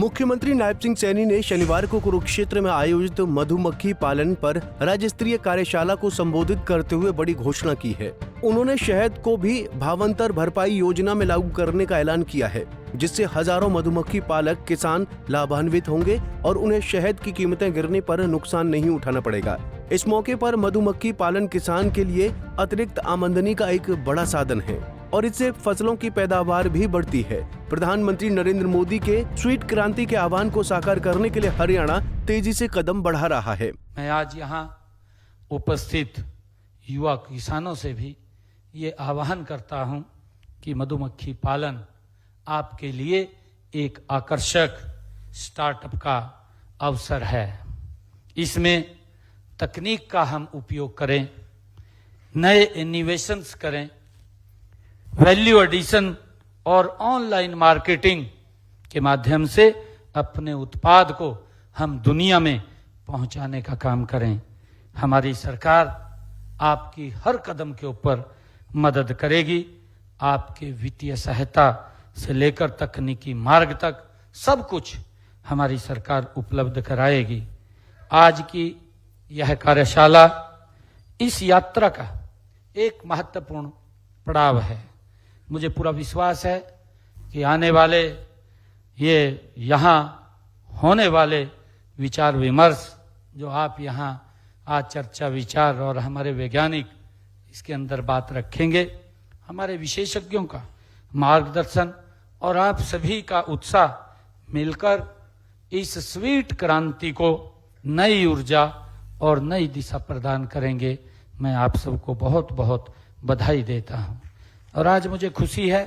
मुख्यमंत्री नायब सिंह सैनी ने शनिवार को कुरुक्षेत्र में आयोजित मधुमक्खी पालन पर राज्य स्तरीय कार्यशाला को संबोधित करते हुए बड़ी घोषणा की है। उन्होंने शहद को भी भावांतर भरपाई योजना में लागू करने का ऐलान किया है, जिससे हजारों मधुमक्खी पालक किसान लाभान्वित होंगे और उन्हें शहद की कीमतें गिरने पर नुकसान नहीं उठाना पड़ेगा। इस मौके पर मधुमक्खी पालन किसान के लिए अतिरिक्त आमदनी का एक बड़ा साधन है और इससे फसलों की पैदावार भी बढ़ती है। प्रधानमंत्री नरेंद्र मोदी के स्वीट क्रांति के आह्वान को साकार करने के लिए हरियाणा तेजी से कदम बढ़ा रहा है। मैं आज यहाँ उपस्थित युवा किसानों से भी ये आह्वान करता हूँ कि मधुमक्खी पालन आपके लिए एक आकर्षक स्टार्टअप का अवसर है। इसमें तकनीक का हम उपयोग करें, नए इनोवेशंस करें, वैल्यू एडिशन और ऑनलाइन मार्केटिंग के माध्यम से अपने उत्पाद को हम दुनिया में पहुंचाने का काम करें। हमारी सरकार आपकी हर कदम के ऊपर मदद करेगी। आपके वित्तीय सहायता से लेकर तकनीकी मार्ग तक सब कुछ हमारी सरकार उपलब्ध कराएगी। आज की यह कार्यशाला इस यात्रा का एक महत्वपूर्ण पड़ाव है। मुझे पूरा विश्वास है कि आने वाले ये यहाँ होने वाले विचार विमर्श जो आप यहाँ आज चर्चा विचार और हमारे वैज्ञानिक इसके अंदर बात रखेंगे, हमारे विशेषज्ञों का मार्गदर्शन और आप सभी का उत्साह मिलकर इस स्वीट क्रांति को नई ऊर्जा और नई दिशा प्रदान करेंगे। मैं आप सबको बहुत बहुत बधाई देता हूँ। और आज मुझे खुशी है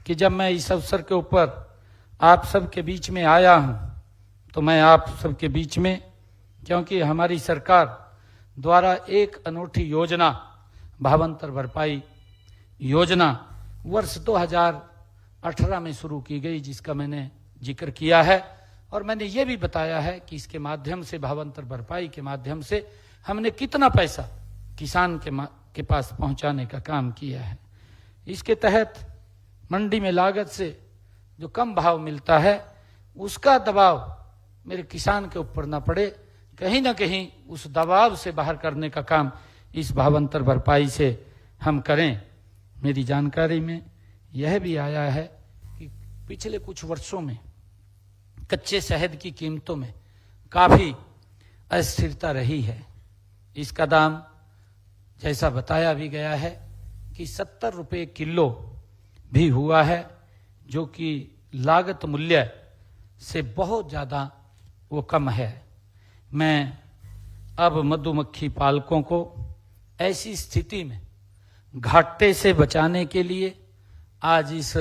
कि जब मैं इस अवसर के ऊपर आप सबके बीच में आया हूँ तो मैं आप सबके बीच में, क्योंकि हमारी सरकार द्वारा एक अनूठी योजना भावांतर भरपाई योजना वर्ष 2018 में शुरू की गई, जिसका मैंने जिक्र किया है और मैंने ये भी बताया है कि इसके माध्यम से भावांतर भरपाई के माध्यम से हमने कितना पैसा किसान के पास पहुंचाने का काम किया है। इसके तहत मंडी में लागत से जो कम भाव मिलता है उसका दबाव मेरे किसान के ऊपर ना पड़े, कहीं ना कहीं उस दबाव से बाहर करने का काम इस भावांतर भरपाई से हम करें। मेरी जानकारी में यह भी आया है कि पिछले कुछ वर्षों में कच्चे शहद की कीमतों में काफी अस्थिरता रही है। इसका दाम जैसा बताया भी गया है कि 70 रुपये किलो भी हुआ है, जो कि लागत मूल्य से बहुत ज्यादा वो कम है। मैं अब मधुमक्खी पालकों को ऐसी स्थिति में घाटे से बचाने के लिए आज इस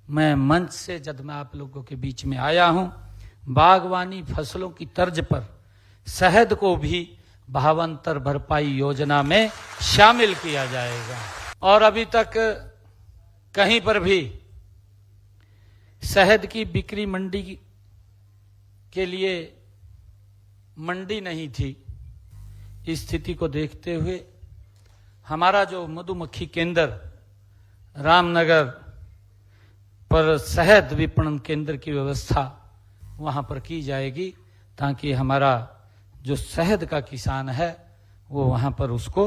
मैं मंच से जब मैं आप लोगों के बीच में आया हूं, बागवानी फसलों की तर्ज पर शहद को भी भावांतर भरपाई योजना में शामिल किया जाएगा। और अभी तक कहीं पर भी शहद की बिक्री मंडी के लिए मंडी नहीं थी। इस स्थिति को देखते हुए हमारा जो मधुमक्खी केंद्र रामनगर पर शहद विपणन केंद्र की व्यवस्था वहां पर की जाएगी, ताकि हमारा जो शहद का किसान है वो वहां पर उसको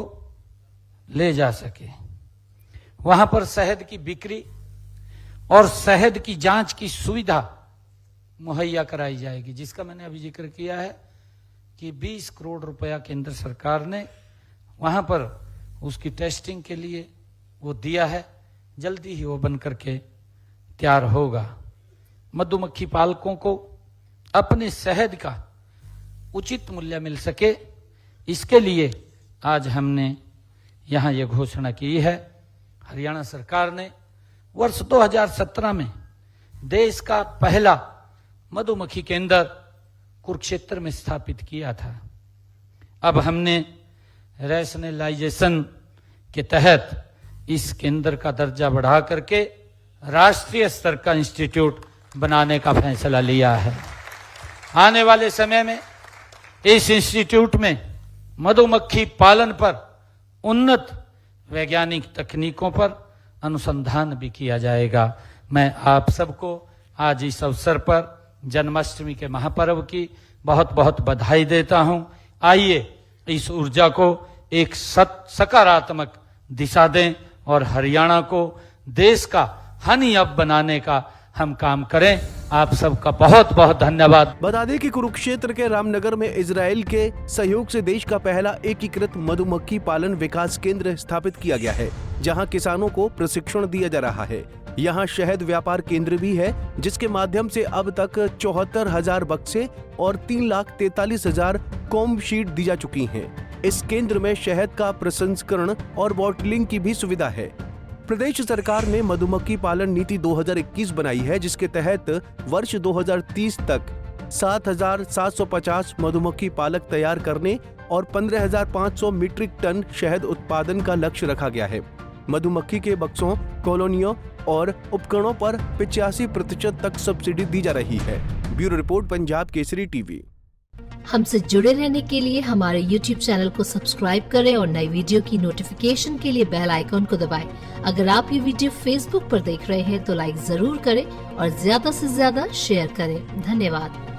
ले जा सके। वहां पर शहद की बिक्री और शहद की जांच की सुविधा मुहैया कराई जाएगी, जिसका मैंने अभी जिक्र किया है कि 20 करोड़ रुपया केंद्र सरकार ने वहां पर उसकी टेस्टिंग के लिए वो दिया है। जल्दी ही वो बन करके तैयार होगा। मधुमक्खी पालकों को अपने शहद का उचित मूल्य मिल सके, इसके लिए आज हमने यहां ये घोषणा की है। हरियाणा सरकार ने वर्ष 2017 में देश का पहला मधुमक्खी केंद्र कुरुक्षेत्र में स्थापित किया था। अब हमने रैशनलाइजेशन के तहत इस केंद्र का दर्जा बढ़ा करके राष्ट्रीय स्तर का इंस्टीट्यूट बनाने का फैसला लिया है। आने वाले समय में इस इंस्टीट्यूट में मधुमक्खी पालन पर उन्नत वैज्ञानिक तकनीकों पर अनुसंधान भी किया जाएगा। मैं आप सबको आज इस अवसर पर जन्माष्टमी के महापर्व की बहुत बहुत बधाई देता हूं। आइए इस ऊर्जा को एक सकारात्मक दिशा दें और हरियाणा को देश का हनी हब बनाने का हम काम करें। आप सबका बहुत बहुत धन्यवाद। बता दें कि कुरुक्षेत्र के रामनगर में इजराइल के सहयोग से देश का पहला एकीकृत मधुमक्खी पालन विकास केंद्र स्थापित किया गया है, जहां किसानों को प्रशिक्षण दिया जा रहा है। यहां शहद व्यापार केंद्र भी है, जिसके माध्यम से अब तक 74,000 बक्से और 3,43,000 कॉम्ब शीट दी जा चुकी हैं। इस केंद्र में शहद का प्रसंस्करण और बॉटलिंग की भी सुविधा है। प्रदेश सरकार ने मधुमक्खी पालन नीति 2021 बनाई है, जिसके तहत वर्ष 2030 तक 7,750 मधुमक्खी पालक तैयार करने और 15,500 मीट्रिक टन शहद उत्पादन का लक्ष्य रखा गया है। मधुमक्खी के बक्सों, कॉलोनियों और उपकरणों पर 85% तक सब्सिडी दी जा रही है। Bureau report, Punjab Kesari TV. हमसे जुड़े रहने के लिए हमारे YouTube चैनल को सब्सक्राइब करें और नई वीडियो की नोटिफिकेशन के लिए बेल आइकॉन को दबाएं। अगर आप ये वीडियो Facebook पर देख रहे हैं तो लाइक जरूर करें और ज्यादा से ज्यादा शेयर करें। धन्यवाद।